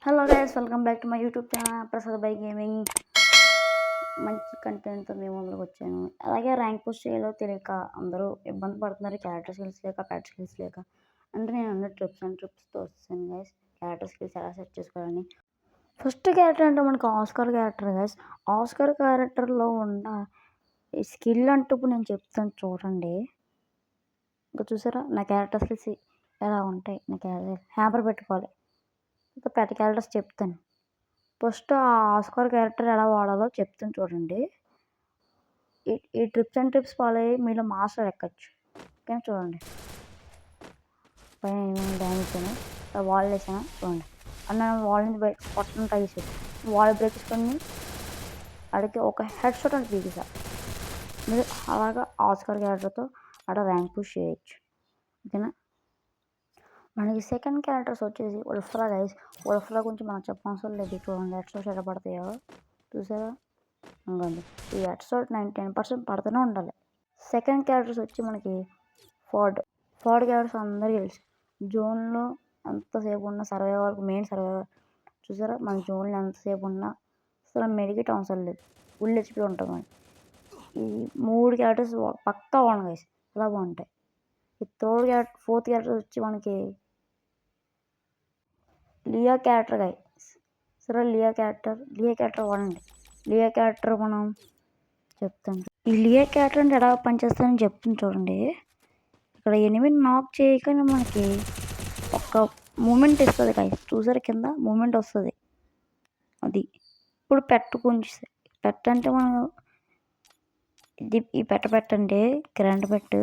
Hello guys, welcome back to my YouTube channel Prasad by gaming. మంచి కంటెంట్తో మేము ముందుకు వచ్చాను. అలాగే ర్యాంక్ పుష్ చేయాలో తెలియక అందరూ ఇబ్బంది పడుతున్నారు. క్యారెక్టర్ స్కిల్స్ లేక, పెట్ స్కిల్స్ లేక. అంటే నేను అన్న ట్రిప్స్ అండ్ ట్రిప్స్తో వస్తాను గైస్. క్యారెక్టర్ స్కిల్స్ ఎలా సెట్ చేసుకోవాలని. ఫస్ట్ క్యారెక్టర్ అంటే మనకు ఆస్కార్ క్యారెక్టర్ గైస్. ఆస్కార్ క్యారెక్టర్లో ఉన్న ఈ స్కిల్ అంటూ ఇప్పుడు నేను చెప్తాను చూడండి. ఇంకా చూసారా నా క్యారెక్టర్ స్కిల్స్ ఎలా ఉంటాయి. నా క్యారెక్టర్ హ్యాపర్ పెట్టుకోవాలి. ఇంకా పెద్ద క్యారెక్టర్స్ చెప్తాను. ఫస్ట్ ఆ ఆస్కార్ క్యారెక్టర్ ఎలా వాడాలో చెప్తాను చూడండి. ఈ ట్రిప్స్ అండ్ ట్రిప్స్ ఫాలో అయ్యి మీలో మాస్టర్ ఎక్కచ్చు. ఓకే చూడండి. పైన ఏమేమి డ్యామేజ్ అయినా వాల్ వేసాను చూడండి. అన్న వాల్ నుంచి బయట కొట్టడం ట్రై చేసి వాల్ బ్రేక్ చేసుకొని అడిగి ఒక హెడ్ షాట్ అని తీసేసా. మీరు అలాగా ఆస్కార్ క్యారెక్టర్తో అక్కడ ర్యాంక్ పుష్ చేయొచ్చు. ఓకేనా. మనకి సెకండ్ క్యారెక్టర్స్ వచ్చేసి ఉల్ఫ్రా గైస్. ఉల్ఫ్రా గురించి మనం చెప్పవసరం లేదు. చూడండి హెడ్షాట్స్ ఎలా పడతాయో చూసారా. ఇంకోండి ఈ హెడ్షాట్ 10% పడుతూనే ఉండాలి. సెకండ్ క్యారెక్టర్స్ వచ్చి మనకి ఫోర్డ్ క్యారెక్టర్స్ అందరికీ తెలుసు. జోన్లో ఎంతసేపు ఉన్నా సర్వైవర్ మెయిన్ సర్వైవర్ చూసారా. మన జోన్లో ఎంతసేపు ఉన్నా అసలు మెడికేట్ అవసరం లేదు. ఫుల్ హెచ్పి ఉంటుంది మనకి. ఈ 3 క్యారెక్టర్స్ పక్కా బాగుంది గైస్. చాలా బాగుంటాయి. ఈ ఫోర్త్ క్యారెక్టర్ వచ్చి మనకి లియా క్యారెక్టర్ గైస్. సరే లియా క్యారెక్టర్ వాడండి. లియా క్యారెక్టర్ మనం చెప్తాను. ఈ లియా క్యారెక్టర్ అంటే ఎలా పనిచేస్తుందని చెప్తాను చూడండి. ఇక్కడ ఎనిమిది నాక్ చేయగానే మనకి ఒక మూమెంట్ ఇస్తుంది గైస్. చూసారు కింద మూమెంట్ వస్తుంది. అది ఇప్పుడు పెట్ అంటే మనం ఇది ఈ పెట్టండి గ్రాండ్ పెట్.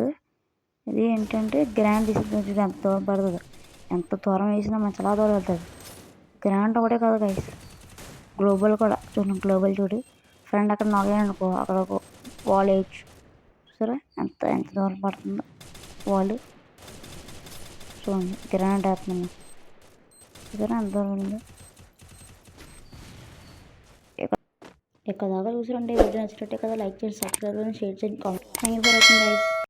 ఇది ఏంటంటే గ్రాండ్ తీసుకుంటే ఎంత దూరం పడుతుంది. ఎంత దూరం వేసినా మనం చాలా దూరం వెళ్తుంది. గ్రాండ్ ఒకటే కాదు గైస్, గ్లోబల్ కూడా చూడండి. గ్లోబల్ చూడు ఫ్రెండ్ అక్కడ నాగేయనుకో అక్కడ ఒక వాల్ వేయచ్చు. చూసారా ఎంత దూరం పడుతుందో వాళ్ళు. చూడండి గ్రాండ్ వేస్తున్నాను. చూసారా ఎంత దూరం ఉందో. ఇక్కడ దాకా చూసారంటే వీడియో నచ్చినట్టే కదా. లైక్ చేయండి, సబ్స్క్రైబ్ చేయండి, షేర్ చేయండి, comment. Thank you for watching guys.